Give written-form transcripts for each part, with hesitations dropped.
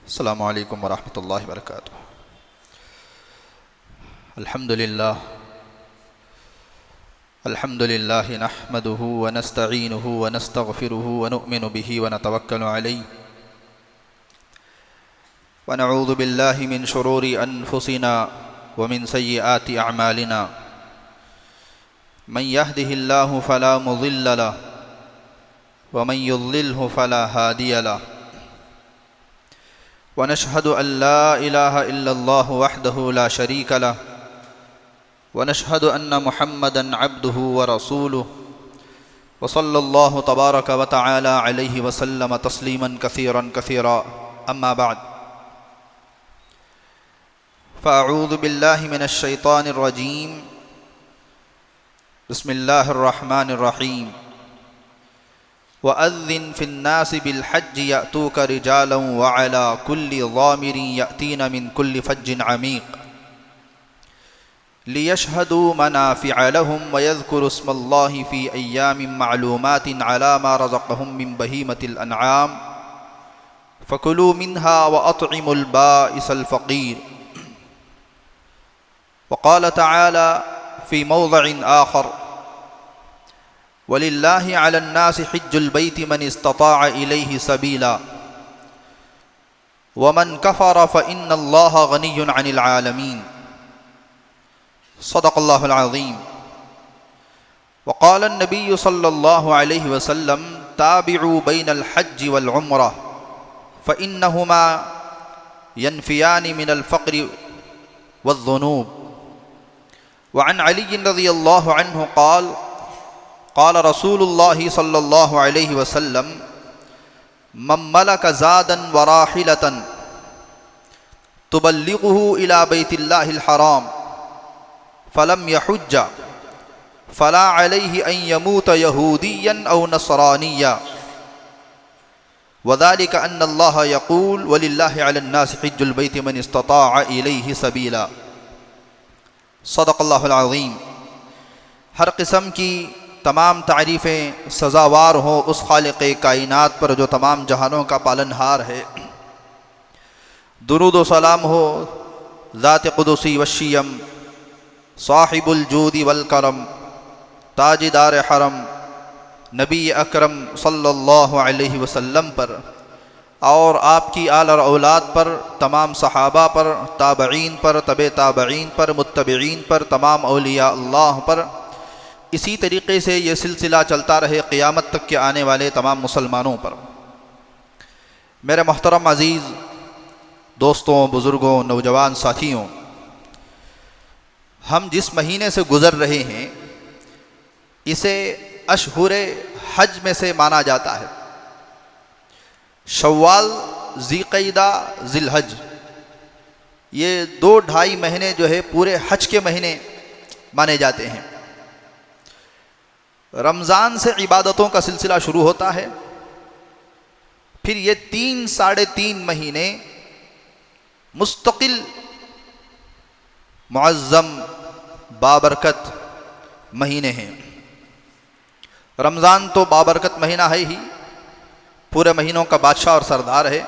السلام علیکم ورحمۃ اللہ وبرکاتہ۔ الحمد للہ نحمده ونستعینه ونستغفره ونؤمن به ونتوکل علیہ ونعوذ باللہ من شرور انفسنا ومن سیئات اعمالنا من يهده الله فلا مضل له ومن يضلله فلا هادي له ونشهد أن لا إله إلا الله وحده لا شريك له ونشهد أن محمدا عبده ورسوله وصلى الله تبارك وتعالى عليه وسلم تسليما كثيرا كثيرا أما بعد فأعوذ بالله من الشيطان الرجيم بسم الله الرحمن الرحيم وَأَذِّن فِي النَّاسِ بِالْحَجِّ يَأْتُوكَ رِجَالًا وَعَلَى كُلِّ ضَامِرٍ يَأْتِينَ مِنْ كُلِّ فَجٍّ عَمِيقٍ لِيَشْهَدُوا مَنَافِعَ لَهُمْ وَيَذْكُرُوا اسْمَ اللَّهِ فِي أَيَّامٍ مَّعْلُومَاتٍ عَلَى مَا رَزَقَهُم مِّن بَهِيمَةِ الْأَنْعَامِ فَكُلُوا مِنْهَا وَأَطْعِمُوا الْبَائِسَ الْفَقِيرَ وقال تعالى في موضع آخر وَلِلَّهِ عَلَى النَّاسِ حِجُّ الْبَيْتِ مَنِ اسْتَطَاعَ إِلَيْهِ سَبِيلًا وَمَنْ كَفَرَ فَإِنَّ اللَّهَ غَنِيٌّ عَنِ الْعَالَمِينَ صدق اللہ العظیم۔ وقال النبی صلی اللہ علیہ وسلم تابعوا بین الحج والعمرہ فإنهما ينفيان من الفقر والذنوب۔ وعن علی رضی اللہ عنہ قال رسول اللہ صلی اللہ علیہ وسلم من ملک زادا وراحلة تبلغه الى بیت اللہ الحرام فلم يحج فلا علیہ ان يموت یہودیا او نصرانیا وذلك ان اللہ یقول وللہ علی الناس حج البیت من استطاع الیہ سبیلا۔ صدق اللہ العظیم۔ ہر قسم کی تمام تعریفیں سزاوار ہوں اس خالق کائنات پر جو تمام جہانوں کا پالنہار ہے۔ درود و سلام ہو ذات قدسی والشیم صاحب الجود والکرم تاجدار حرم نبی اکرم صلی اللہ علیہ وسلم پر اور آپ کی آل اور اولاد پر، تمام صحابہ پر، تابعین پر، تبع تابعین پر، متبعین پر، تمام اولیاء اللہ پر، اسی طریقے سے یہ سلسلہ چلتا رہے قیامت تک کے آنے والے تمام مسلمانوں پر۔ میرے محترم عزیز دوستوں، بزرگوں، نوجوان ساتھیوں، ہم جس مہینے سے گزر رہے ہیں اسے اشہر حج میں سے مانا جاتا ہے۔ شوال، ذی قعدہ، ذی الحج، یہ 2-2.5 مہینے جو ہے پورے حج کے مہینے مانے جاتے ہیں۔ رمضان سے عبادتوں کا سلسلہ شروع ہوتا ہے، پھر یہ 3-3.5 مہینے مستقل معظم بابرکت مہینے ہیں۔ رمضان تو بابرکت مہینہ ہے ہی، پورے مہینوں کا بادشاہ اور سردار ہے۔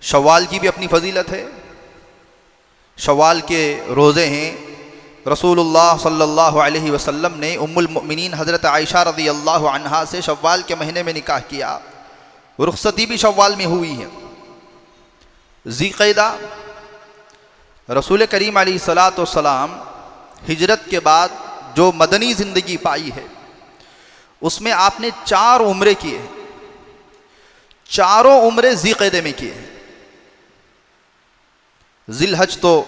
شوال کی بھی اپنی فضیلت ہے، شوال کے روزے ہیں۔ رسول اللہ صلی اللہ علیہ وسلم نے ام المؤمنین حضرت عائشہ رضی اللہ عنہا سے شوال کے مہینے میں نکاح کیا، رخصتی بھی شوال میں ہوئی ہے۔ ذی قعدہ، رسول کریم علیہ الصلاۃ والسلام ہجرت کے بعد جو مدنی زندگی پائی ہے اس میں آپ نے 4 عمرے کیے ہیں، چاروں عمرے ذی قعدے میں کیے ہیں۔ ذی الحج تو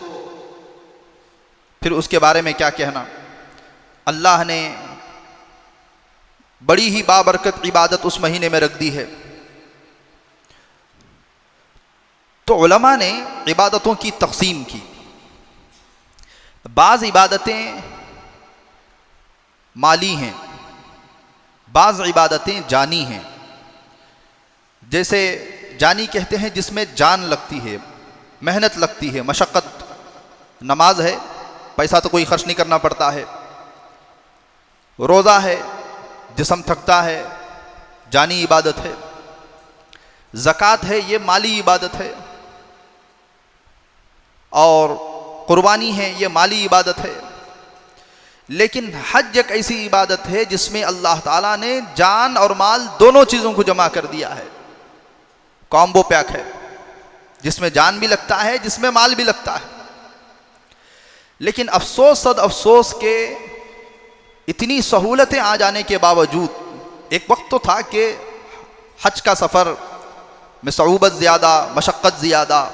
پھر اس کے بارے میں کیا کہنا، اللہ نے بڑی ہی بابرکت عبادت اس مہینے میں رکھ دی ہے۔ تو علماء نے عبادتوں کی تقسیم کی، بعض عبادتیں مالی ہیں، بعض عبادتیں جانی ہیں۔ جیسے جانی کہتے ہیں جس میں جان لگتی ہے، محنت لگتی ہے، مشقت۔ نماز ہے، پیسہ تو کوئی خرچ نہیں کرنا پڑتا ہے۔ روزہ ہے، جسم تھکتا ہے، جانی عبادت ہے۔ زکوٰۃ ہے یہ مالی عبادت ہے، اور قربانی ہے یہ مالی عبادت ہے، لیکن حج ایک ایسی عبادت ہے جس میں اللہ تعالیٰ نے جان اور مال دونوں چیزوں کو جمع کر دیا ہے، کامبو پیک ہے، جس میں جان بھی لگتا ہے، جس میں مال بھی لگتا ہے۔ لیکن افسوس صد افسوس کہ اتنی سہولتیں آ جانے کے باوجود، ایک وقت تو تھا کہ حج کا سفر میں صعوبت زیادہ، مشقت زیادہ،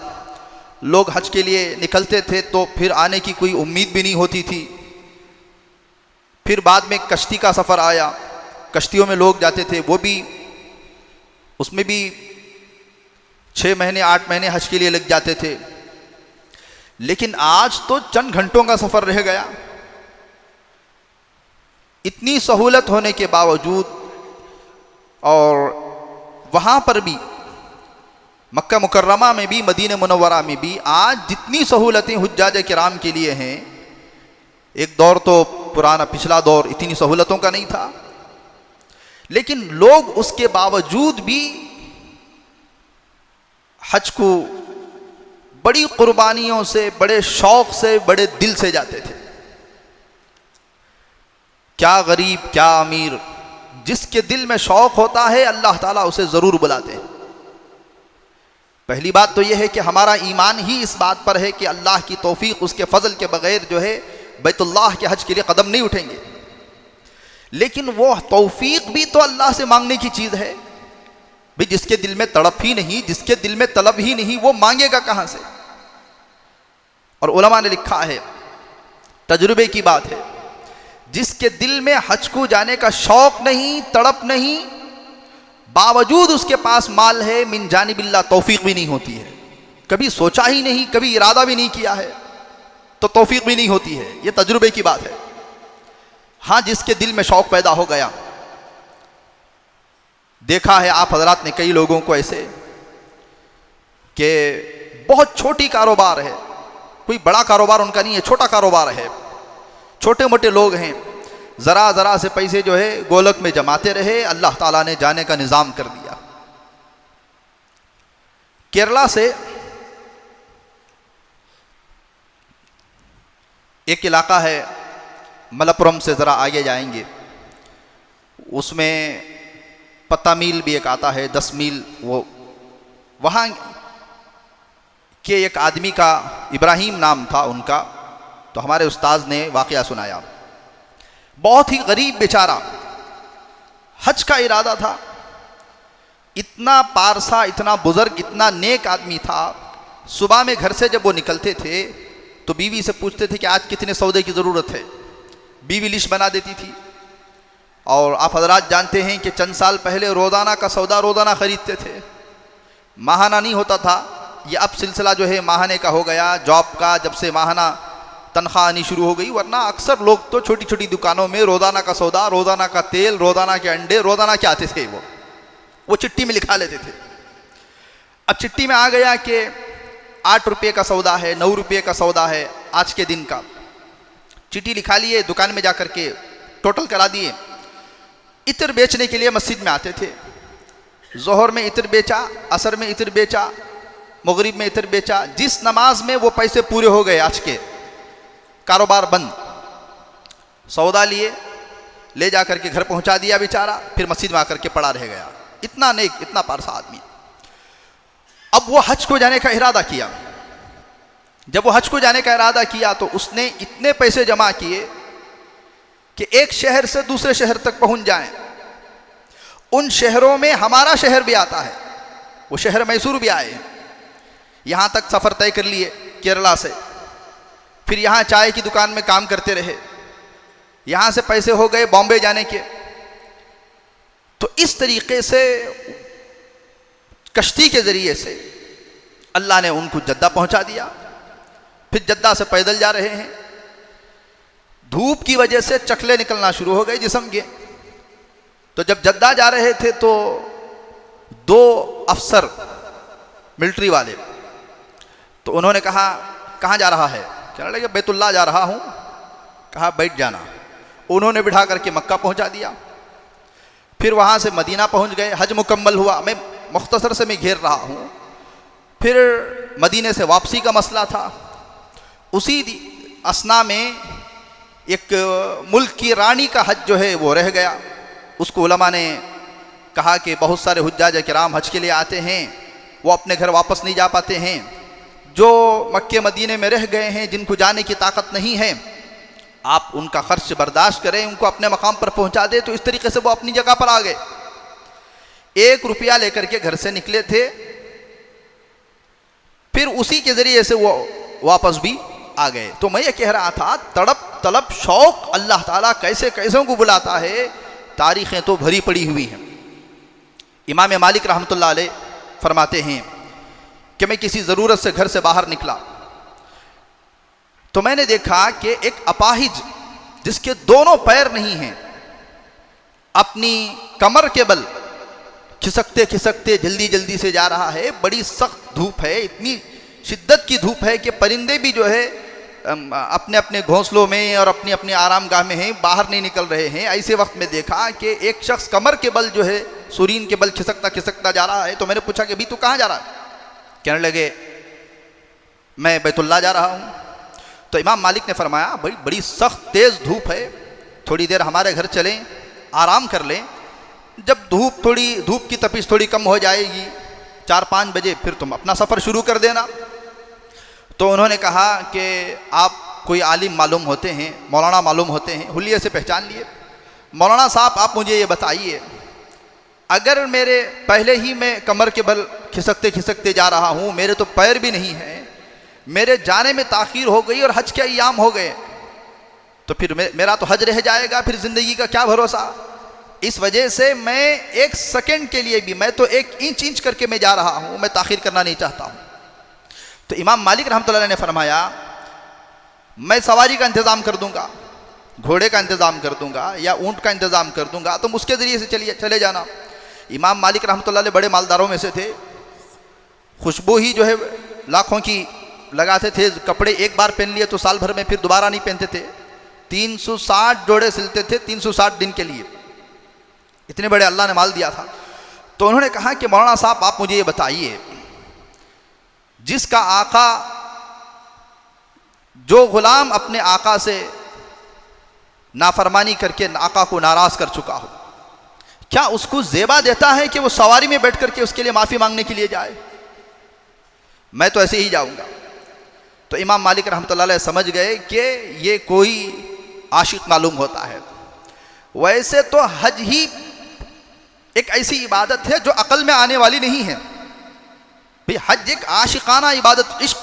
لوگ حج کے لیے نکلتے تھے تو پھر آنے کی کوئی امید بھی نہیں ہوتی تھی۔ پھر بعد میں کشتی کا سفر آیا، کشتیوں میں لوگ جاتے تھے، وہ بھی اس میں بھی 6 مہینے 8 مہینے حج کے لیے لگ جاتے تھے۔ لیکن آج تو چند گھنٹوں کا سفر رہ گیا۔ اتنی سہولت ہونے کے باوجود، اور وہاں پر بھی مکہ مکرمہ میں بھی، مدینہ منورہ میں بھی آج جتنی سہولتیں حجاج کرام کے لیے ہیں، ایک دور تو پرانا پچھلا دور اتنی سہولتوں کا نہیں تھا، لیکن لوگ اس کے باوجود بھی حج کو بڑی قربانیوں سے، بڑے شوق سے، بڑے دل سے جاتے تھے۔ کیا غریب، کیا امیر، جس کے دل میں شوق ہوتا ہے اللہ تعالیٰ اسے ضرور بلاتے ہیں۔ پہلی بات تو یہ ہے کہ ہمارا ایمان ہی اس بات پر ہے کہ اللہ کی توفیق، اس کے فضل کے بغیر جو ہے بیت اللہ کے حج کے لیے قدم نہیں اٹھیں گے۔ لیکن وہ توفیق بھی تو اللہ سے مانگنے کی چیز ہے بھی، جس کے دل میں تڑپ ہی نہیں، جس کے دل میں طلب ہی نہیں، وہ مانگے گا کہاں سے؟ اور علماء نے لکھا ہے، تجربے کی بات ہے، جس کے دل میں حج کو جانے کا شوق نہیں، تڑپ نہیں، باوجود اس کے پاس مال ہے، من جانب اللہ توفیق بھی نہیں ہوتی ہے۔ کبھی سوچا ہی نہیں، کبھی ارادہ بھی نہیں کیا ہے تو توفیق بھی نہیں ہوتی ہے۔ یہ تجربے کی بات ہے۔ ہاں، جس کے دل میں شوق پیدا ہو گیا، دیکھا ہے آپ حضرات نے کئی لوگوں کو ایسے کہ بہت چھوٹی کاروبار ہے، کوئی بڑا کاروبار ان کا نہیں ہے، چھوٹا کاروبار ہے، چھوٹے موٹے لوگ ہیں، ذرا ذرا سے پیسے جو ہے گولک میں جماتے رہے، اللہ تعالیٰ نے جانے کا نظام کر دیا۔ کیرلا سے ایک علاقہ ہے، ملپرم سے ذرا آگے جائیں گے، اس میں پتہ میل بھی ایک آتا ہے، 10 میل، وہاں کے ایک آدمی کا، ابراہیم نام تھا ان کا، تو ہمارے استاذ نے واقعہ سنایا۔ بہت ہی غریب بیچارہ، حج کا ارادہ تھا، اتنا پارسا، اتنا بزرگ، اتنا نیک آدمی تھا۔ صبح میں گھر سے جب وہ نکلتے تھے تو بیوی سے پوچھتے تھے کہ آج کتنے سودے کی ضرورت ہے، بیوی لسٹ بنا دیتی تھی۔ اور آپ حضرات جانتے ہیں کہ چند سال پہلے روزانہ کا سودا روزانہ خریدتے تھے، ماہانہ نہیں ہوتا تھا۔ یہ اب سلسلہ جو ہے ماہانے کا ہو گیا، جاب کا جب سے ماہانہ تنخواہ آنی شروع ہو گئی، ورنہ اکثر لوگ تو چھوٹی چھوٹی دکانوں میں روزانہ کا سودا، روزانہ کا تیل، روزانہ کے انڈے، روزانہ کے آتے تھے، وہ چٹھی میں لکھا لیتے تھے۔ اب چٹھی میں آ گیا کہ 8 روپے کا سودا ہے، 9 روپے کا سودا ہے آج کے دن کا، چٹھی لکھا لیے، دکان میں جا کر کے ٹوٹل کرا دیے۔ عطر بیچنے کے لیے مسجد میں آتے تھے، ظہر میں عطر بیچا، عصر میں عطر بیچا، مغرب میں عطر بیچا، جس نماز میں وہ پیسے پورے ہو گئے آج کے، کاروبار بند۔ سودا لیے، لے جا کر کے گھر پہنچا دیا بیچارہ، پھر مسجد میں آ کر کے پڑا رہ گیا۔ اتنا نیک، اتنا پارسا آدمی۔ اب وہ حج کو جانے کا ارادہ کیا۔ جب وہ حج کو جانے کا ارادہ کیا تو اس نے اتنے پیسے جمع کیے کہ ایک شہر سے دوسرے شہر تک پہنچ جائیں۔ ان شہروں میں ہمارا شہر بھی آتا ہے، وہ شہر میسور بھی آئے، یہاں تک سفر طے کر لیے کیرلا سے، پھر یہاں چائے کی دکان میں کام کرتے رہے، یہاں سے پیسے ہو گئے بامبے جانے کے۔ تو اس طریقے سے کشتی کے ذریعے سے اللہ نے ان کو جدہ پہنچا دیا، پھر جدہ سے پیدل جا رہے ہیں۔ دھوپ کی وجہ سے چکلے نکلنا شروع ہو گئے جسم کے، تو جب جدہ جا رہے تھے تو 2 افسر ملٹری والے، تو انہوں نے کہا کہاں جا رہا ہے؟ کہنے لگے بیت اللہ جا رہا ہوں۔ کہا بیٹھ جانا۔ انہوں نے بٹھا کر کے مکہ پہنچا دیا، پھر وہاں سے مدینہ پہنچ گئے، حج مکمل ہوا۔ میں مختصر سے میں گھیر رہا ہوں. پھر مدینے سے واپسی کا مسئلہ تھا. اسی اثنا میں ایک ملک کی رانی کا حج جو ہے وہ رہ گیا. اس کو علماء نے کہا کہ بہت سارے حجاج کرام حج کے لیے آتے ہیں، وہ اپنے گھر واپس نہیں جا پاتے ہیں. جو مکے مدینے میں رہ گئے ہیں، جن کو جانے کی طاقت نہیں ہے، آپ ان کا خرچ برداشت کریں، ان کو اپنے مقام پر پہنچا دیں. تو اس طریقے سے وہ اپنی جگہ پر آ گئے. 1 روپیہ لے کر کے گھر سے نکلے تھے، پھر اسی کے ذریعے سے وہ واپس بھی آ گئے. تو میں یہ کہہ رہا تھا، تڑپ طلب شوق اللہ تعالیٰ کیسے کیسوں کو بلاتا ہے. تاریخیں تو بھری پڑی ہوئی ہیں. امام مالک رحمۃ اللہ علیہ فرماتے ہیں کہ میں کسی ضرورت سے گھر سے باہر نکلا تو میں نے دیکھا کہ ایک اپاہج جس کے دونوں پیر نہیں ہیں، اپنی کمر کے بل کھسکتے کھسکتے جلدی جلدی سے جا رہا ہے. بڑی سخت دھوپ ہے، اتنی شدت کی دھوپ ہے کہ پرندے بھی جو ہے اپنے اپنے گھونسلوں میں اور اپنی اپنی آرام گاہ میں ہیں، باہر نہیں نکل رہے ہیں. ایسے وقت میں دیکھا کہ ایک شخص کمر کے بل جو ہے سورین کے بل کھسکتا کھسکتا جا رہا ہے. تو میں نے پوچھا کہ بھی تو کہاں جا رہا ہے؟ کہنے لگے میں بیت اللہ جا رہا ہوں. تو امام مالک نے فرمایا بڑی سخت تیز دھوپ ہے، تھوڑی دیر ہمارے گھر چلیں، آرام کر لیں. جب دھوپ کی تپش تھوڑی کم ہو جائے گی 4-5 بجے پھر تم اپنا سفر شروع کر دینا. تو انہوں نے کہا کہ آپ کوئی عالم معلوم ہوتے ہیں، مولانا معلوم ہوتے ہیں، حلیے سے پہچان لیے. مولانا صاحب آپ مجھے یہ بتائیے، اگر میرے پہلے ہی میں کمر کے بل کھسکتے کھسکتے جا رہا ہوں، میرے تو پیر بھی نہیں ہیں، میرے جانے میں تاخیر ہو گئی اور حج کے ایام ہو گئے، تو پھر میرا تو حج رہ جائے گا، پھر زندگی کا کیا بھروسہ. اس وجہ سے میں 1 سیکنڈ کے لیے بھی، میں تو 1 انچ کر کے میں جا رہا ہوں، میں تاخیر کرنا نہیں چاہتا ہوں. تو امام مالک رحمۃ اللہ علیہ نے فرمایا میں سواری کا انتظام کر دوں گا، گھوڑے کا انتظام کر دوں گا یا اونٹ کا انتظام کر دوں گا، تم اس کے ذریعے سے چلے جانا. امام مالک رحمۃ اللہ علیہ بڑے مالداروں میں سے تھے. خوشبو ہی جو ہے لاکھوں کی لگاتے تھے. کپڑے ایک بار پہن لیے تو سال بھر میں پھر دوبارہ نہیں پہنتے تھے. 360 جوڑے سلتے تھے 360 دن کے لیے. اتنے بڑے اللہ نے مال دیا تھا. تو انہوں نے کہا کہ مولانا صاحب آپ مجھے یہ بتائیے، جس کا آقا، جو غلام اپنے آقا سے نافرمانی کر کے آقا کو ناراض کر چکا ہو، کیا اس کو زیبا دیتا ہے کہ وہ سواری میں بیٹھ کر کے اس کے لیے معافی مانگنے کے لیے جائے؟ میں تو ایسے ہی جاؤں گا. تو امام مالک رحمۃ اللہ علیہ سمجھ گئے کہ یہ کوئی عاشق معلوم ہوتا ہے. ویسے تو حج ہی ایک ایسی عبادت ہے جو عقل میں آنے والی نہیں ہے. بھئی حج ایک عاشقانہ عبادت، عشق،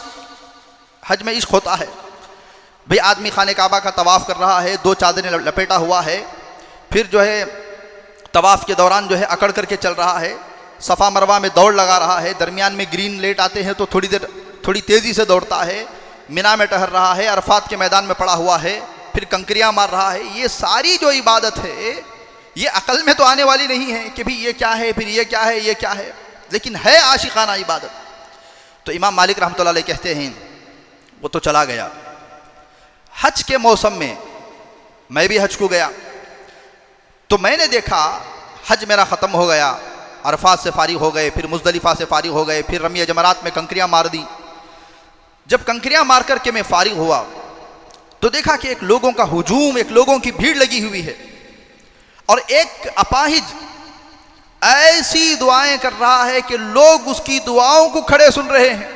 حج میں عشق ہوتا ہے. بھئی آدمی خانہ کعبہ کا طواف کر رہا ہے، 2 چادریں لپیٹا ہوا ہے، پھر جو ہے طواف کے دوران جو ہے اکڑ کر کے چل رہا ہے، صفا مروہ میں دوڑ لگا رہا ہے، درمیان میں گرین لیٹ آتے ہیں تو تھوڑی تیزی سے دوڑتا ہے، مینا میں ٹہر رہا ہے، عرفات کے میدان میں پڑا ہوا ہے، پھر کنکریاں مار رہا ہے. یہ ساری جو عبادت ہے یہ عقل میں تو آنے والی نہیں ہے کہ بھی یہ کیا ہے، پھر یہ کیا ہے، یہ کیا ہے، لیکن ہے عاشقانہ عبادت. تو امام مالک رحمۃ اللہ علیہ کہتے ہیں وہ تو چلا گیا. حج کے موسم میں میں بھی حج کو گیا تو میں نے دیکھا حج میرا ختم ہو گیا، عرفات سے فارغ ہو گئے، پھر مزدلفہ سے فارغ ہو گئے، پھر رمی جمرات میں کنکریاں مار دی. جب کنکریاں مار کر کے میں فارغ ہوا تو دیکھا کہ ایک لوگوں کا ہجوم، ایک لوگوں کی بھیڑ لگی ہوئی ہے، اور ایک اپاہج ایسی دعائیں کر رہا ہے کہ لوگ اس کی دعاؤں کو کھڑے سن رہے ہیں.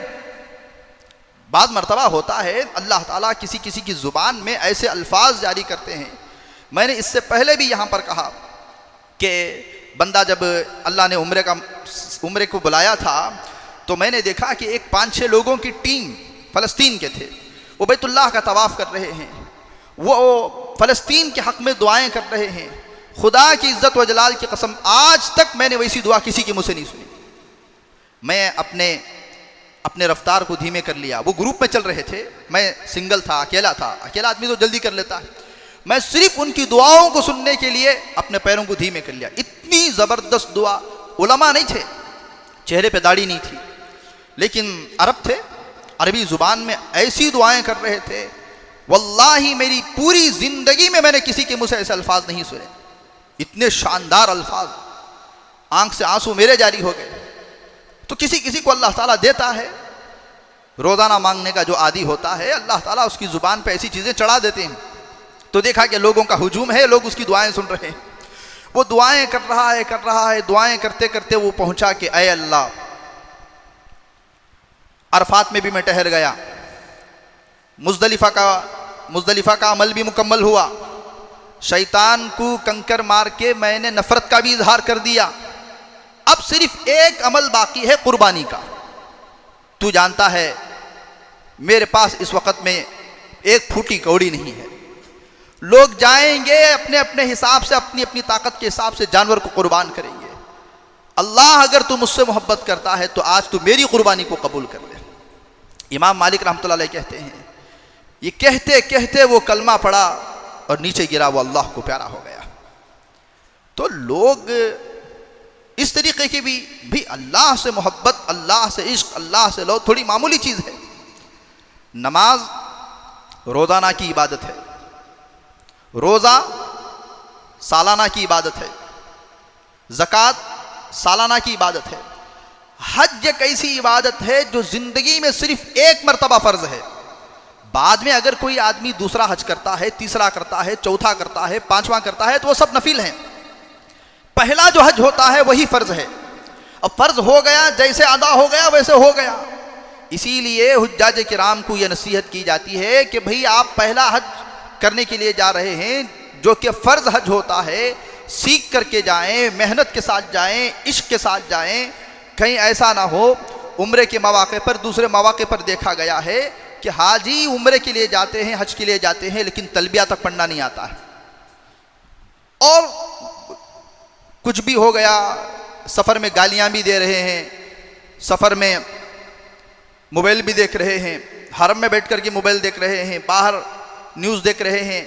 بعض مرتبہ ہوتا ہے اللہ تعالیٰ کسی کی زبان میں ایسے الفاظ جاری کرتے ہیں. میں نے اس سے پہلے بھی یہاں پر کہا کہ بندہ جب اللہ نے عمرے کو بلایا تھا تو میں نے دیکھا کہ ایک 5-6 لوگوں کی ٹیم فلسطین کے تھے، وہ بیت اللہ کا طواف کر رہے ہیں، وہ فلسطین کے حق میں دعائیں کر رہے ہیں. خدا کی عزت و جلال کی قسم آج تک میں نے ویسی دعا کسی کے منہ سے نہیں سنی. میں اپنے رفتار کو دھیمے کر لیا. وہ گروپ میں چل رہے تھے، میں سنگل تھا، اکیلا تھا. اکیلا آدمی تو جلدی کر لیتا ہے. میں صرف ان کی دعاؤں کو سننے کے لیے اپنے پیروں کو دھیمے کر لیا. اتنی زبردست دعا. علماء نہیں تھے، چہرے پہ داڑھی نہیں تھی، لیکن عرب تھے، عربی زبان میں ایسی دعائیں کر رہے تھے. واللہ میری پوری زندگی میں نے کسی کے منہ سے ایسے الفاظ نہیں سنے. اتنے شاندار الفاظ. آنکھ سے آنسو میرے جاری ہو گئے. تو کسی کسی کو اللہ تعالیٰ دیتا ہے، روزانہ مانگنے کا جو عادی ہوتا ہے اللہ تعالیٰ اس کی زبان پہ ایسی چیزیں چڑھا دیتے ہیں۔ تو دیکھا کہ لوگوں کا ہجوم ہے، لوگ اس کی دعائیں سن رہے ہیں، وہ دعائیں کر رہا ہے، دعائیں کرتے کرتے وہ پہنچا کہ اے اللہ، عرفات میں بھی میں ٹہر گیا، مزدلفہ کا عمل بھی مکمل ہوا، شیطان کو کنکر مار کے میں نے نفرت کا بھی اظہار کر دیا، اب صرف ایک عمل باقی ہے قربانی کا۔ تو جانتا ہے میرے پاس اس وقت میں ایک پھوٹی کوڑی نہیں ہے، لوگ جائیں گے اپنے اپنے حساب سے، اپنی اپنی طاقت کے حساب سے جانور کو قربان کریں گے، اللہ اگر تو مجھ سے محبت کرتا ہے تو آج تو میری قربانی کو قبول کر لے۔ امام مالک رحمۃ اللہ علیہ کہتے ہیں، یہ کہتے کہتے وہ کلمہ پڑھا اور نیچے گرا، وہ اللہ کو پیارا ہو گیا۔ تو لوگ اس طریقے کی بھی اللہ سے محبت، اللہ سے عشق، اللہ سے لو تھوڑی معمولی چیز ہے۔ نماز روزانہ کی عبادت ہے، روزہ سالانہ کی عبادت ہے، زکوٰۃ سالانہ کی عبادت ہے، حج ایک ایسی عبادت ہے جو زندگی میں صرف ایک مرتبہ فرض ہے، بعد میں اگر کوئی آدمی دوسرا حج کرتا ہے، تیسرا کرتا ہے، چوتھا کرتا ہے، پانچواں کرتا ہے تو وہ سب نفل ہیں، پہلا جو حج ہوتا ہے وہی فرض ہے، اب فرض ہو گیا، جیسے ادا ہو گیا ویسے ہو گیا۔ اسی لیے حجاج کرام کو یہ نصیحت کی جاتی ہے کہ بھئی آپ پہلا حج کرنے کے لیے جا رہے ہیں جو کہ فرض حج ہوتا ہے، سیکھ کر کے جائیں، محنت کے ساتھ جائیں، عشق کے ساتھ جائیں، کہیں ایسا نہ ہو عمرے کے مواقع پر، دوسرے مواقع پر دیکھا گیا ہے کہ حاجی عمرے کے لیے جاتے ہیں، حج کے لیے جاتے ہیں لیکن تلبیہ تک پڑھنا نہیں آتا ہے، اور کچھ بھی ہو گیا، سفر میں گالیاں بھی دے رہے ہیں، سفر میں موبائل بھی دیکھ رہے ہیں، حرم میں بیٹھ کر کے موبائل دیکھ رہے ہیں، باہر نیوز دیکھ رہے ہیں،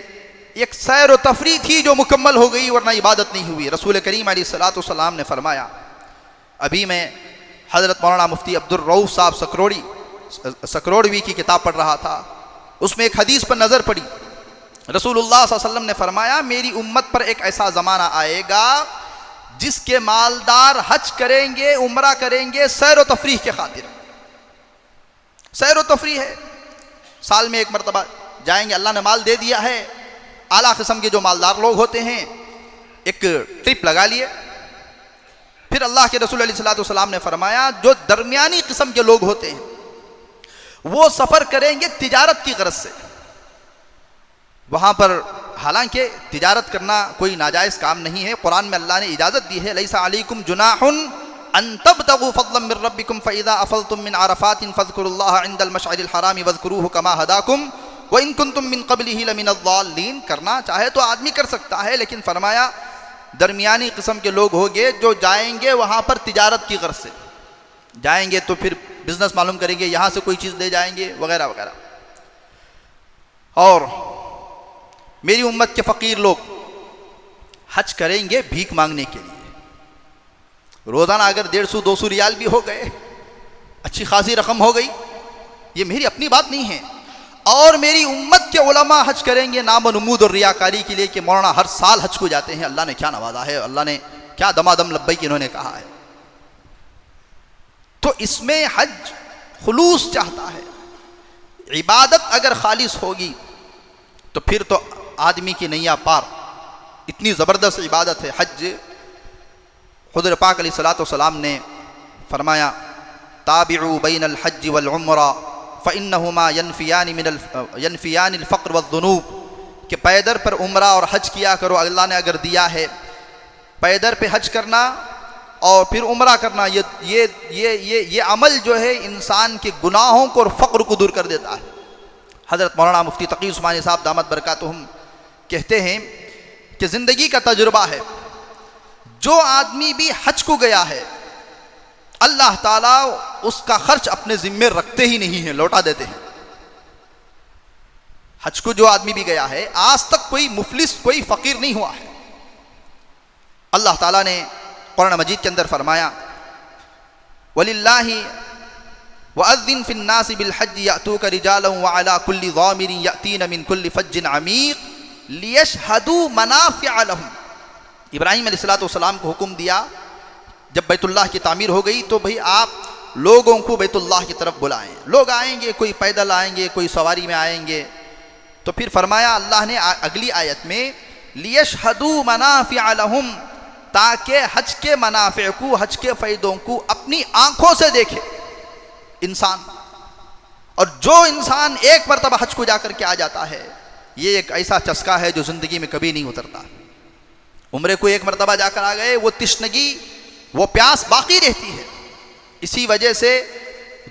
ایک سیر و تفریح تھی جو مکمل ہو گئی ورنہ عبادت نہیں ہوئی۔ رسول کریم علیہ الصلوۃ والسلام نے فرمایا، ابھی میں حضرت مولانا مفتی عبدالرؤوف صاحب سکروڑوی کی کتاب پڑھ رہا تھا، اس میں ایک حدیث پر نظر پڑی، رسول اللہ صلی اللہ علیہ وسلم نے فرمایا میری امت پر ایک ایسا زمانہ آئے گا جس کے مالدار حج کریں گے، عمرہ کریں گے سیر و تفریح کے خاطر، سیر و تفریح ہے، سال میں ایک مرتبہ جائیں گے، اللہ نے مال دے دیا ہے، اعلیٰ قسم کے جو مالدار لوگ ہوتے ہیں ایک ٹرپ لگا لیے۔ پھر اللہ کے رسول علیہ الصلوۃ والسلام نے فرمایا جو درمیانی قسم کے لوگ ہوتے ہیں وہ سفر کریں گے تجارت کی غرض سے، وہاں پر حالانکہ تجارت کرنا کوئی ناجائز کام نہیں ہے، قرآن میں اللہ نے اجازت دی ہے، لیس علیکم جناح ان تبتغوا فضلا من ربکم فاذا افضتم من عرفات فاذکروا اللہ عند المشعر الحرام واذکروہ کما ہداکم وان کنتم من قبلہ لمن الضالین، کرنا چاہے تو آدمی کر سکتا ہے، لیکن فرمایا درمیانی قسم کے لوگ ہوگے جو جائیں گے وہاں پر تجارت کی غرض سے جائیں گے، تو پھر بزنس معلوم کریں گے، یہاں سے کوئی چیز لے جائیں گے وغیرہ وغیرہ، اور میری امت کے فقیر لوگ حج کریں گے بھیک مانگنے کے لیے، روزانہ اگر 150 200 ریال بھی ہو گئے، اچھی خاصی رقم ہو گئی، یہ میری اپنی بات نہیں ہے، اور میری امت کے علماء حج کریں گے نام و نمود اور ریاکاری کے لیے کہ مولانا ہر سال حج کو جاتے ہیں، اللہ نے کیا نوازا ہے، اللہ نے کیا دمادم لبیک انہوں نے کہا ہے۔ تو اس میں حج خلوص چاہتا ہے، عبادت اگر خالص ہوگی تو پھر تو آدمی کی نیا پار، اتنی زبردست عبادت ہے حج۔ حضور پاک علیہ الصلوۃ والسلام نے فرمایا تابعوا بین الحج والعمرہ فإنہما ینفیان الفقر والذنوب، کہ پیدر پر عمرہ اور حج کیا کرو، اللہ نے اگر دیا ہے پیدر پہ حج کرنا اور پھر عمرہ کرنا، یہ عمل جو ہے انسان کے گناہوں کو اور فقر کو دور کر دیتا ہے۔ حضرت مولانا مفتی تقی عثمانی صاحب دامت برکاتہم کہتے ہیں کہ زندگی کا تجربہ ہے، جو آدمی بھی حج کو گیا ہے اللہ تعالیٰ اس کا خرچ اپنے ذمے رکھتے ہی نہیں ہیں، لوٹا دیتے ہیں۔ حج کو جو آدمی بھی گیا ہے آج تک کوئی مفلس، کوئی فقیر نہیں ہوا ہے۔ اللہ تعالیٰ نے قرآن مجید کے اندر فرمایا وَلِلَّهِ وَأَذِّن فِي النَّاسِ بِالْحَجِّ يَأْتُوكَ رِجَالًا وَعَلَى كُلِّ ضَامِرٍ يَأْتِينَ مِنْ كُلِّ فَجٍّ عَمِيقٍ لِيَشْهَدُوا مَنَافِعَ لَهُمْ۔ ابراہیم علیہ الصلوۃ والسلام کو حکم دیا، جب بیت اللہ کی تعمیر ہو گئی تو بھئی آپ لوگوں کو بیت اللہ کی طرف بلائیں. لوگ آئیں گے، کوئی پیدل آئیں گے، کوئی سواری میں آئیں گے. تو پھر فرمایا اللہ نے اگلی آیت میں لیشہدوا منافع لہم، تاکہ حج کے منافع کو، حج کے فائدوں کو اپنی آنکھوں سے دیکھے انسان. اور جو انسان ایک مرتبہ حج کو جا کر کے آ جاتا ہے، یہ ایک ایسا چسکا ہے جو زندگی میں کبھی نہیں اترتا. عمرے کو ایک مرتبہ جا کر آ گئے، وہ تشنگی، وہ پیاس باقی رہتی ہے. اسی وجہ سے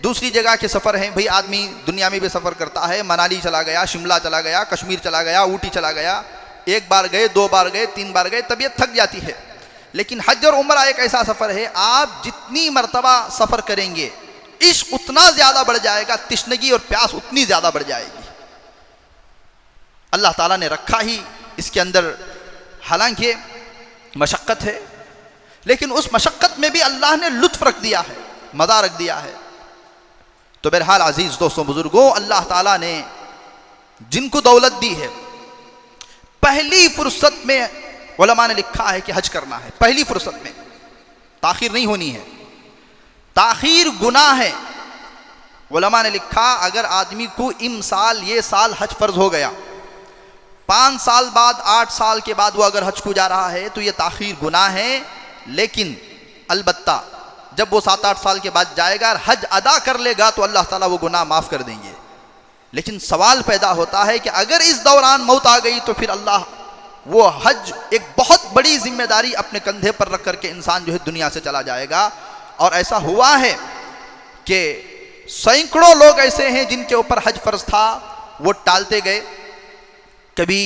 دوسری جگہ کے سفر ہیں بھئی، آدمی دنیا میں بھی سفر کرتا ہے، منالی چلا گیا، شملہ چلا گیا، کشمیر چلا گیا، اوٹی چلا گیا، ایک بار گئے، دو بار گئے، تین بار گئے، طبیعت تھک جاتی ہے. لیکن حج اور عمرہ ایک ایسا سفر ہے، آپ جتنی مرتبہ سفر کریں گے عشق اتنا زیادہ بڑھ جائے گا، تشنگی اور پیاس اتنی زیادہ بڑھ جائے گی. اللہ تعالیٰ نے رکھا ہی اس کے اندر، حالانکہ مشقت ہے، لیکن اس مشقت میں بھی اللہ نے لطف رکھ دیا ہے، مزہ رکھ دیا ہے. تو بہرحال عزیز دوستوں بزرگوں، اللہ تعالیٰ نے جن کو دولت دی ہے، پہلی فرصت میں علماء نے لکھا ہے کہ حج کرنا ہے. پہلی فرصت میں تاخیر نہیں ہونی ہے. تاخیر گناہ ہے. علماء نے لکھا اگر آدمی کو امسال یہ سال حج فرض ہو گیا، 5 سال بعد، 8 سال کے بعد وہ اگر حج کو جا رہا ہے تو یہ تاخیر گناہ ہے. لیکن البتہ جب وہ 7-8 سال کے بعد جائے گا اور حج ادا کر لے گا تو اللہ تعالیٰ وہ گناہ معاف کر دیں گے. لیکن سوال پیدا ہوتا ہے کہ اگر اس دوران موت آ گئی تو پھر اللہ وہ حج، ایک بہت بڑی ذمہ داری اپنے کندھے پر رکھ کر کے انسان جو ہے دنیا سے چلا جائے گا. اور ایسا ہوا ہے کہ سینکڑوں لوگ ایسے ہیں جن کے اوپر حج فرض تھا، وہ ٹالتے گئے. کبھی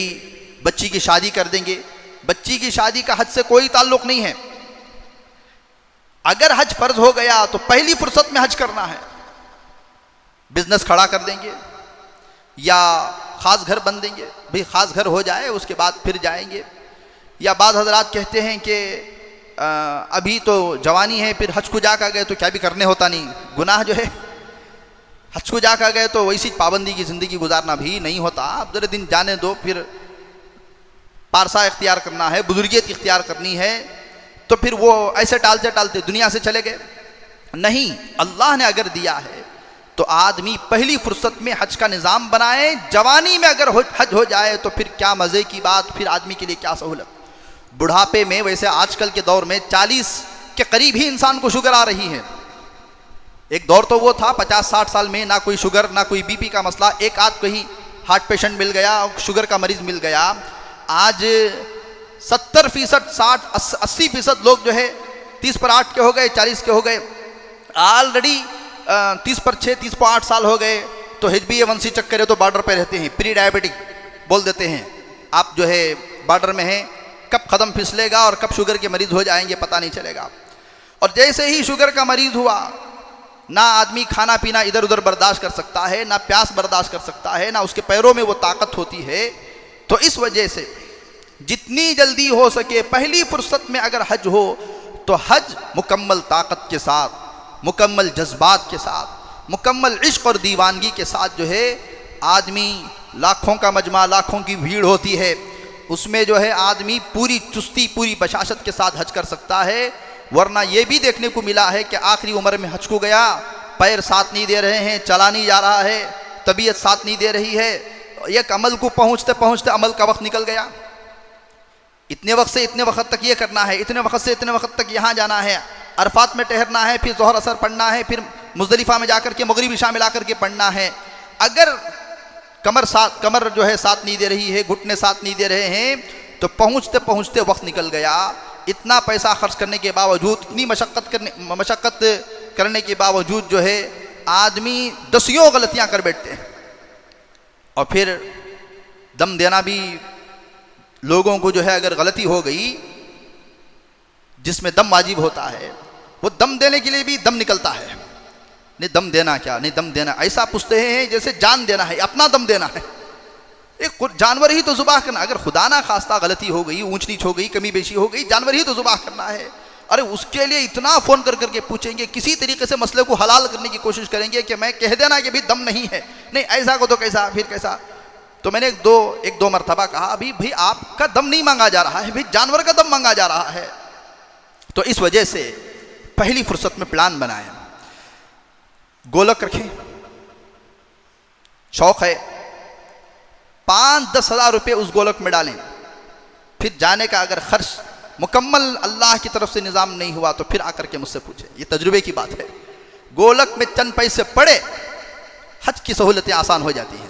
بچی کی شادی کر دیں گے، بچی کی شادی کا حج سے کوئی تعلق نہیں ہے. اگر حج فرض ہو گیا تو پہلی فرصت میں حج کرنا ہے. بزنس کھڑا کر دیں گے یا خاص گھر بن دیں گے، بھئی خاص گھر ہو جائے اس کے بعد پھر جائیں گے. یا بعض حضرات کہتے ہیں کہ ابھی تو جوانی ہے، پھر حج کو جا کر گئے تو کیا بھی کرنے ہوتا نہیں. گناہ جو ہے، حج کو جا کر گئے تو ویسی پابندی کی زندگی گزارنا بھی نہیں ہوتا. اب ذرا دن جانے دو، پھر پارسا اختیار کرنا ہے، بزرگیت اختیار کرنی ہے، تو پھر وہ ایسے ٹالتے ٹالتے دنیا سے چلے گئے. نہیں، اللہ نے اگر دیا ہے تو آدمی پہلی فرصت میں حج کا نظام بنائے. جوانی میں اگر حج ہو جائے تو پھر کیا مزے کی بات، پھر آدمی کے لیے کیا سہولت. بڑھاپے میں، ویسے آج کل کے دور میں 40 کے قریب ہی انسان کو شوگر آ رہی ہے. ایک دور تو وہ تھا 50-60 سال میں نہ کوئی شوگر، نہ کوئی بی پی کا مسئلہ، ایک آدھ کہیں ہارٹ پیشنٹ مل گیا، شوگر کا مریض مل گیا. آج 70%، 60-80% لوگ جو ہے 30 پر 8 کے ہو گئے، 40 کے ہو گئے. آلریڈی 30 پر 6، 30 پر 8 سال ہو گئے تو HbA1c چیک کرے تو بارڈر پہ رہتے ہیں، پری ڈائبٹک بول دیتے ہیں. آپ جو ہے بارڈر میں ہیں، کب قدم پھسلے گا اور کب شوگر کے مریض ہو جائیں گے پتہ نہیں چلے گا. اور جیسے ہی شوگر کا مریض ہوا، نہ آدمی کھانا پینا ادھر ادھر برداشت کر سکتا ہے، نہ پیاس برداشت کر سکتا ہے، نہ اس کے پیروں میں وہ طاقت ہوتی ہے. تو اس وجہ سے جتنی جلدی ہو سکے پہلی فرصت میں اگر حج ہو تو حج مکمل طاقت کے ساتھ، مکمل جذبات کے ساتھ، مکمل عشق اور دیوانگی کے ساتھ جو ہے آدمی، لاکھوں کا مجمع، لاکھوں کی بھیڑ ہوتی ہے، اس میں جو ہے آدمی پوری چستی، پوری بشاشت کے ساتھ حج کر سکتا ہے. ورنہ یہ بھی دیکھنے کو ملا ہے کہ آخری عمر میں حج کو گیا، پیر ساتھ نہیں دے رہے ہیں، چلا نہیں جا رہا ہے، طبیعت ساتھ نہیں دے رہی ہے، ایک عمل کو پہنچتے پہنچتے عمل کا وقت نکل گیا. اتنے وقت سے اتنے وقت تک یہ کرنا ہے، اتنے وقت سے اتنے وقت تک یہاں جانا ہے، عرفات میں ٹہرنا ہے، پھر ظہر اثر پڑھنا ہے، پھر مزدلفہ میں جا کر کے مغرب عشاء ملا کر کے پڑھنا ہے. اگر کمر جو ہے ساتھ نہیں دے رہی ہے، گھٹنے ساتھ نہیں دے رہے ہیں تو پہنچتے پہنچتے وقت نکل گیا. اتنا پیسہ خرچ کرنے کے باوجود، اتنی مشقت کرنے کے باوجود جو ہے آدمی دسیوں غلطیاں کر بیٹھتے ہیں. اور پھر دم دینا بھی لوگوں کو جو ہے اگر غلطی ہو گئی، جس میں دم واجب ہوتا ہے، وہ دم دینے کے لیے بھی دم نکلتا ہے. نہیں دم دینا کیا، نہیں دم دینا ایسا پوچھتے ہیں جیسے جان دینا ہے، اپنا دم دینا ہے. ایک جانور ہی تو ذبح کرنا، اگر خدا نہ خواستہ غلطی ہو گئی، اونچ نیچ ہو گئی، کمی بیشی ہو گئی، جانور ہی تو ذبح کرنا ہے. ارے اس کے لیے اتنا فون کر کر کے پوچھیں گے، کسی طریقے سے مسئلے کو حلال کرنے کی کوشش کریں گے کہ میں کہہ دینا کہ بھی دم نہیں ہے، نہیں ایسا کو تو کیسا، پھر کیسا. تو میں نے ایک دو مرتبہ کہا ابھی آپ کا دم نہیں مانگا جا رہا ہے، بھی جانور کا دم مانگا جا رہا ہے. تو اس وجہ سے پہلی فرصت میں پلان بنائیں. گولک رکھیں، شوق ہے، 5-10 ہزار روپے اس گولک میں ڈالیں، پھر جانے کا اگر خرچ مکمل اللہ کی طرف سے نظام نہیں ہوا تو پھر آ کر کے مجھ سے پوچھیں، یہ تجربے کی بات ہے۔ گولک میں چند پیسے پڑے، حج کی سہولتیں آسان ہو جاتی ہیں۔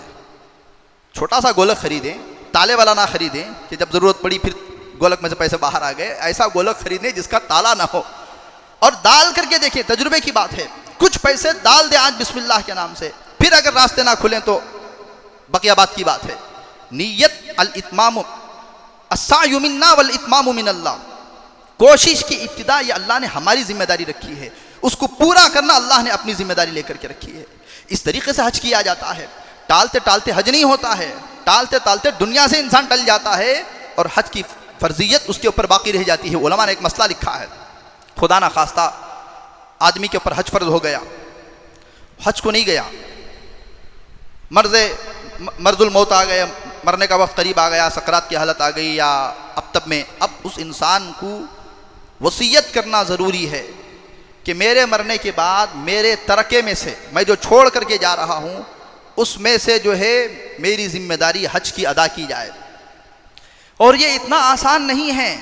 چھوٹا سا گولک خریدیں، تالے والا نہ خریدیں کہ جب ضرورت پڑی پھر گولک میں سے پیسے باہر آ گئے، ایسا گولک خریدیں جس کا تالا نہ ہو، اور ڈال کر کے دیکھیں، تجربے کی بات ہے، کچھ پیسے ڈال دیں آج بسم اللہ کے نام سے، پھر اگر راستے نہ کھلیں تو بقیہ بات کی بات ہے۔ نیت الاتمام السعی منا والاتمام من اللہ، کوشش کی ابتدا یہ اللہ نے ہماری ذمہ داری رکھی ہے، اس کو پورا کرنا اللہ نے اپنی ذمہ داری لے کر کے رکھی ہے۔ اس طریقے سے حج کیا جاتا ہے، ٹالتے ٹالتے حج نہیں ہوتا ہے، ٹالتے ٹالتے دنیا سے انسان ٹل جاتا ہے اور حج کی فرضیت اس کے اوپر باقی رہ جاتی ہے۔ علماء نے ایک مسئلہ لکھا ہے، خدا نہ خواستہ آدمی کے اوپر حج فرض ہو گیا، حج کو نہیں گیا، مرض الموت آ گیا، مرنے کا وقت قریب آ گیا، سکرات کی حالت آ گئی یا اب تب میں، اب اس انسان کو وصیت کرنا ضروری ہے کہ میرے مرنے کے بعد میرے ترکے میں سے، میں جو چھوڑ کر کے جا رہا ہوں اس میں سے جو ہے میری ذمہ داری حج کی ادا کی جائے۔ اور یہ اتنا آسان نہیں ہے،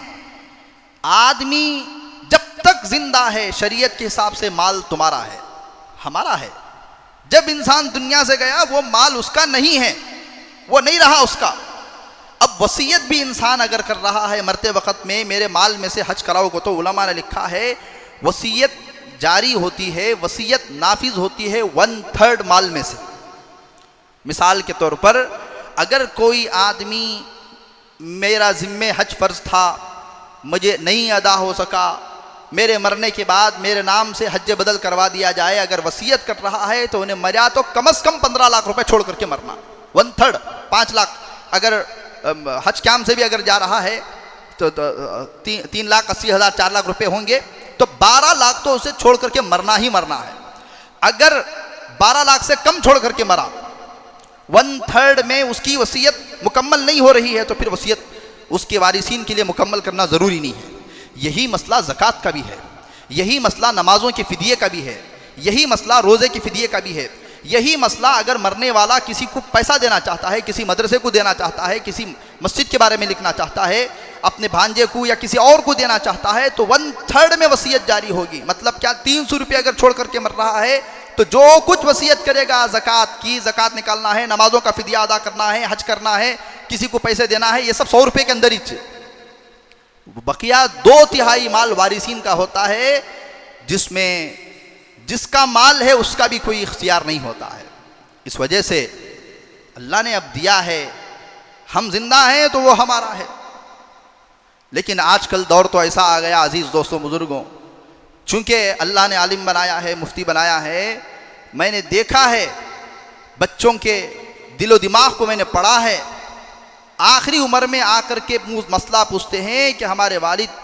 آدمی جب تک زندہ ہے شریعت کے حساب سے مال تمہارا ہے، ہمارا ہے، جب انسان دنیا سے گیا وہ مال اس کا نہیں ہے، وہ نہیں رہا اس کا۔ اب وصیت بھی انسان اگر کر رہا ہے مرتے وقت میں میرے مال میں سے حج کراؤ گے، تو علماء نے لکھا ہے وصیت جاری ہوتی ہے، وصیت نافذ ہوتی ہے 1/3 مال میں سے۔ مثال کے طور پر اگر کوئی آدمی میرا ذمہ حج فرض تھا، مجھے نہیں ادا ہو سکا، میرے مرنے کے بعد میرے نام سے حج بدل کروا دیا جائے، اگر وصیت کر رہا ہے تو انہیں مریا تو کم از کم 15 لاکھ روپے چھوڑ کر کے مرنا، 1/3 5 لاکھ، اگر حج کیمپ سے بھی اگر جا رہا ہے تو 3,80,000 4 لاکھ روپے ہوں گے، تو 12 لاکھ تو اسے چھوڑ کر کے مرنا ہی مرنا ہے۔ اگر 12 لاکھ سے کم چھوڑ کر کے مرا، 1/3 میں اس کی وصیت مکمل نہیں ہو رہی ہے، تو پھر وصیت اس کے وارثین کے لیے مکمل کرنا ضروری نہیں ہے۔ یہی مسئلہ زکوٰۃ کا بھی ہے، یہی مسئلہ نمازوں کے فدیے کا بھی ہے، یہی مسئلہ روزے کے فدیے کا بھی ہے، یہی مسئلہ اگر مرنے والا کسی کو پیسہ دینا چاہتا ہے، کسی مدرسے کو دینا چاہتا ہے، کسی مسجد کے بارے میں لکھنا چاہتا ہے، اپنے بھانجے کو یا کسی اور کو دینا چاہتا ہے، تو 1/3 میں وصیت جاری ہوگی۔ مطلب کیا، 300 روپے اگر چھوڑ کر کے مر رہا ہے تو جو کچھ وصیت کرے گا، زکوٰۃ کی، زکوٰۃ نکالنا ہے، نمازوں کا فدیہ ادا کرنا ہے، حج کرنا ہے، کسی کو پیسے دینا ہے، یہ سب 100 روپے کے اندر ہی بقیہ 2/3 مال وارثین کا ہوتا ہے، جس میں جس کا مال ہے اس کا بھی کوئی اختیار نہیں ہوتا ہے۔ اس وجہ سے اللہ نے اب دیا ہے، ہم زندہ ہیں تو وہ ہمارا ہے۔ لیکن آج کل دور تو ایسا آ گیا عزیز دوستوں بزرگوں، چونکہ اللہ نے عالم بنایا ہے، مفتی بنایا ہے، میں نے دیکھا ہے بچوں کے دل و دماغ کو میں نے پڑھا ہے، آخری عمر میں آ کر کے مسئلہ پوچھتے ہیں کہ ہمارے والد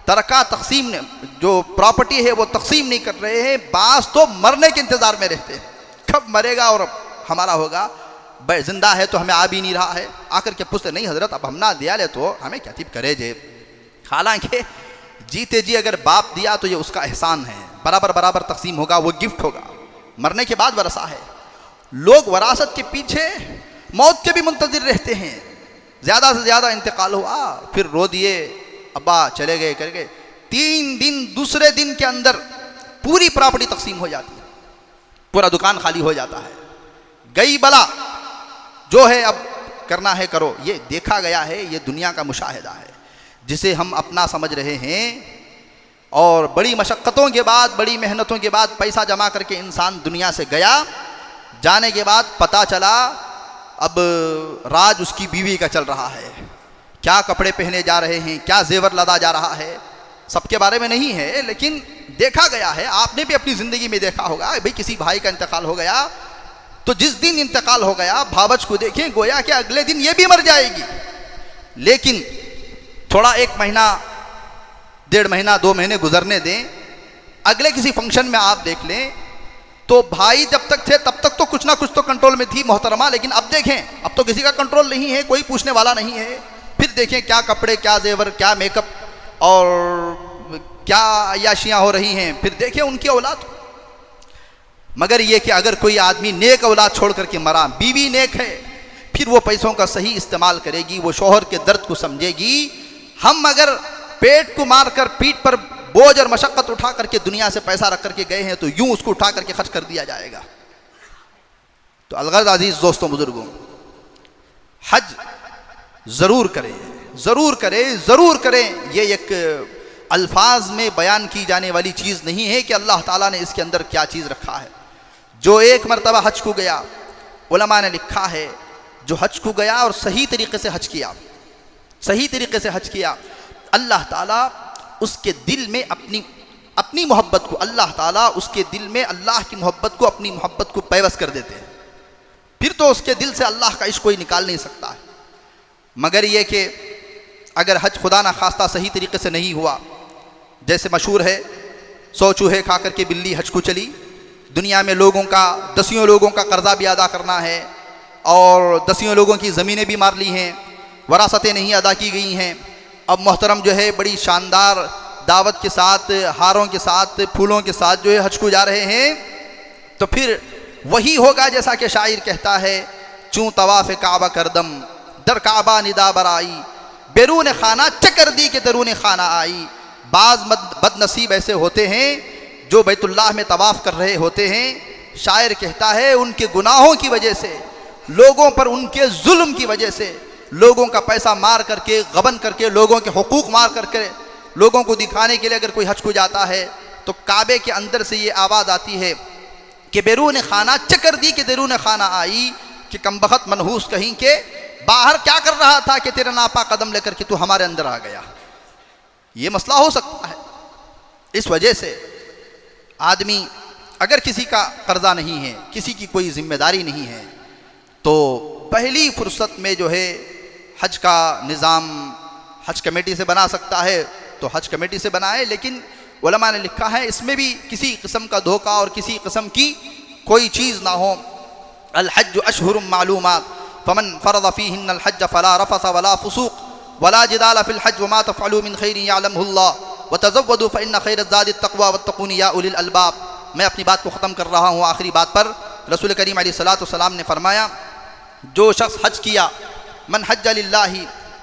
ترکہ تقسیم جو پراپرٹی ہے وہ تقسیم نہیں کر رہے ہیں، بعض تو مرنے کے انتظار میں رہتے ہیں، کب مرے گا اور ہمارا ہوگا، زندہ ہے تو ہمیں آ بھی نہیں رہا ہے، آ کر کے پوچھتے نہیں حضرت اب ہم نہ دیا لے تو ہمیں کیا تیب کرے جے، حالانکہ جیتے جی اگر باپ دیا تو یہ اس کا احسان ہے، برابر برابر تقسیم ہوگا، وہ گفٹ ہوگا، مرنے کے بعد ورثہ ہے۔ لوگ وراثت کے پیچھے موت کے بھی منتظر رہتے ہیں، زیادہ سے زیادہ انتقال ہوا پھر رو دیے، ابا چلے گئے کر گئے، 3 دن دوسرے دن کے اندر پوری پراپرٹی تقسیم ہو جاتی ہے، پورا دکان خالی ہو جاتا ہے، گئی بلا، جو ہے اب کرنا ہے کرو۔ یہ دیکھا گیا ہے، یہ دنیا کا مشاہدہ ہے جسے ہم اپنا سمجھ رہے ہیں، اور بڑی مشقتوں کے بعد، بڑی محنتوں کے بعد پیسہ جمع کر کے انسان دنیا سے گیا، جانے کے بعد پتہ چلا اب راج اس کی بیوی کا چل رہا ہے، کیا کپڑے پہنے جا رہے ہیں، کیا زیور لدا جا رہا ہے، سب کے بارے میں نہیں ہے لیکن دیکھا گیا ہے، آپ نے بھی اپنی زندگی میں دیکھا ہوگا، بھئی کسی بھائی کا انتقال ہو گیا تو جس دن انتقال ہو گیا بھاوچ کو دیکھیں گویا کہ اگلے دن یہ بھی مر جائے گی، لیکن تھوڑا 1 مہینہ 1.5 مہینہ 2 مہینے گزرنے دیں، اگلے کسی فنکشن میں آپ دیکھ لیں تو بھائی جب تک تھے تب تک تو کچھ نہ کچھ تو کنٹرول میں تھی محترمہ، لیکن اب دیکھیں اب تو کسی کا کنٹرول نہیں ہے، کوئی پوچھنے والا نہیں ہے، پھر دیکھیں کیا کپڑے، کیا زیور، کیا میک اپ اور کیا عیاشیاں ہو رہی ہیں، پھر دیکھیں ان کی اولاد کو۔ مگر یہ کہ اگر کوئی آدمی نیک اولاد چھوڑ کر کے مرا، بیوی نیک ہے، پھر وہ پیسوں کا صحیح استعمال کرے گی، وہ شوہر کے درد کو سمجھے گی۔ ہم اگر پیٹ کو مار کر پیٹ پر بوجھ اور مشقت اٹھا کر کے دنیا سے پیسہ رکھ کر کے گئے ہیں تو یوں اس کو اٹھا کر کے خرچ کر دیا جائے گا۔ تو الغرض عزیز دوستوں بزرگوں، حج ضرور کریں، ضرور کریں، ضرور کریں۔ یہ ایک الفاظ میں بیان کی جانے والی چیز نہیں ہے کہ اللہ تعالیٰ نے اس کے اندر کیا چیز رکھا ہے۔ جو ایک مرتبہ حج کو گیا، علماء نے لکھا ہے جو حج کو گیا اور صحیح طریقے سے حج کیا، صحیح طریقے سے حج کیا، اللہ تعالیٰ اس کے دل میں اپنی محبت کو، اللہ تعالیٰ اس کے دل میں اللہ کی محبت کو، اپنی محبت کو پیوست کر دیتے ہیں۔ پھر تو اس کے دل سے اللہ کا عشق کوئی نکال نہیں سکتا ہے۔ مگر یہ کہ اگر حج خدا نہ خواستہ صحیح طریقے سے نہیں ہوا، جیسے مشہور ہے 100 چوہے کھا کر کے بلی حج کو چلی، دنیا میں لوگوں کا، دسیوں لوگوں کا قرضہ بھی ادا کرنا ہے اور دسیوں لوگوں کی زمینیں بھی مار لی ہیں، وراثتیں نہیں ادا کی گئی ہیں، اب محترم جو ہے بڑی شاندار دعوت کے ساتھ، ہاروں کے ساتھ، پھولوں کے ساتھ جو ہے حج کو جا رہے ہیں، تو پھر وہی ہوگا جیسا کہ شاعر کہتا ہے، چوں طواف کعبہ کردم در کعبہ ندا برائی، بیرون خانہ چکر دی کہ درون خانہ آئی۔ بعض بد نصیب ایسے ہوتے ہیں جو بیت اللہ میں طواف کر رہے ہوتے ہیں، شاعر کہتا ہے ان کے گناہوں کی وجہ سے، لوگوں پر ان کے ظلم کی وجہ سے، لوگوں کا پیسہ مار کر کے، غبن کر کے، لوگوں کے حقوق مار کر کے، لوگوں کو دکھانے کے لیے اگر کوئی حج کو جاتا ہے تو کعبے کے اندر سے یہ آواز آتی ہے کہ بیرون خانہ چکر دی کہ درون خانہ آئی، کہ کمبخت منحوس کہیں کہ باہر کیا کر رہا تھا کہ تیرا ناپا قدم لے کر کے تو ہمارے اندر آ گیا۔ یہ مسئلہ ہو سکتا ہے۔ اس وجہ سے آدمی اگر کسی کا قرضہ نہیں ہے، کسی کی کوئی ذمہ داری نہیں ہے، تو پہلی فرصت میں جو ہے حج کا نظام حج کمیٹی سے بنا سکتا ہے تو حج کمیٹی سے بنائے، لیکن علماء نے لکھا ہے اس میں بھی کسی قسم کا دھوکہ اور کسی قسم کی کوئی چیز نہ ہو۔ الحج اشہر معلومات فمن فرض فیہن الحج فلا رفث ولا فسوق ولا جدال فی الحج وما تفعلوا من خیر یعلمہ اللہ وتزودوا فإن خیر الزاد التقوی واتقون یا اولی الالباب۔ میں اپنی بات کو ختم کر رہا ہوں آخری بات پر۔ رسول کریم علیہ السلام نے فرمایا جو شخص حج کیا، من حج للہ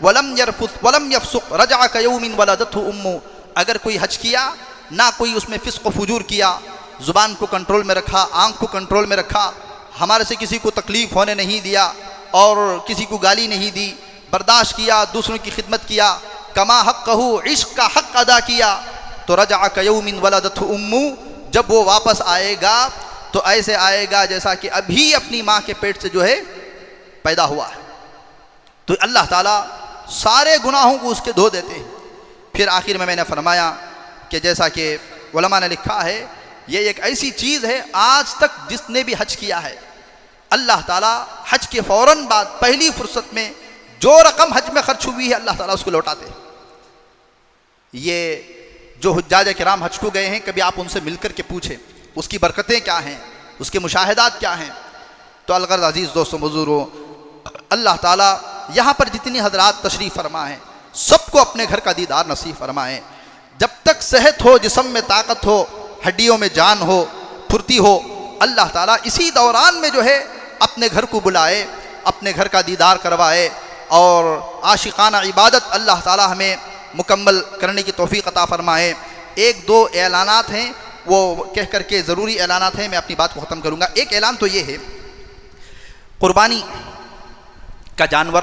ولم یرفث ولم یفسق رجع کیوم ولدتہ امہ، اگر کوئی حج کیا نہ کوئی اس میں فسق و فجور کیا، زبان کو کنٹرول میں رکھا، آنکھ کو کنٹرول میں رکھا، ہمارے سے کسی کو تکلیف ہونے نہیں دیا اور کسی کو گالی نہیں دی، برداشت کیا، دوسروں کی خدمت کیا، کما حقہ، عشق کا حق ادا کیا، تو رجع کیوم ولدتہ امہ، جب وہ واپس آئے گا تو ایسے آئے گا جیسا کہ ابھی اپنی ماں کے پیٹ سے جو ہے پیدا ہوا ہے۔ تو اللہ تعالیٰ سارے گناہوں کو اس کے دھو دیتے ہیں۔ پھر آخر میں نے فرمایا کہ جیسا کہ علماء نے لکھا ہے یہ ایک ایسی چیز ہے آج تک جس نے بھی حج کیا ہے، اللہ تعالیٰ حج کے فوراً بعد پہلی فرصت میں جو رقم حج میں خرچ ہوئی ہے اللہ تعالیٰ اس کو لوٹاتے ہیں۔ یہ جو حجاج کرام حج کو گئے ہیں کبھی آپ ان سے مل کر کے پوچھیں اس کی برکتیں کیا ہیں، اس کے مشاہدات کیا ہیں۔ تو الغرض عزیز دوستوں بزرگوں، اللہ تعالیٰ یہاں پر جتنی حضرات تشریف فرما ہیں سب کو اپنے گھر کا دیدار نصیب فرمائیں۔ جب تک صحت ہو، جسم میں طاقت ہو، ہڈیوں میں جان ہو، پھرتی ہو، اللہ تعالیٰ اسی دوران میں جو ہے اپنے گھر کو بلائے، اپنے گھر کا دیدار کروائے اور عاشقانہ عبادت اللہ تعالیٰ ہمیں مکمل کرنے کی توفیق عطا فرمائے۔ ایک دو اعلانات ہیں وہ کہہ کر کے ضروری اعلانات ہیں، میں اپنی بات کو ختم کروں گا۔ ایک اعلان تو یہ ہے، قربانی کا جانور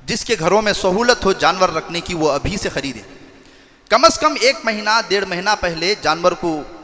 جس کے گھروں میں سہولت ہو جانور رکھنے کی وہ ابھی سے خریدے، کم از کم 1 مہینہ 1.5 مہینہ پہلے جانور کو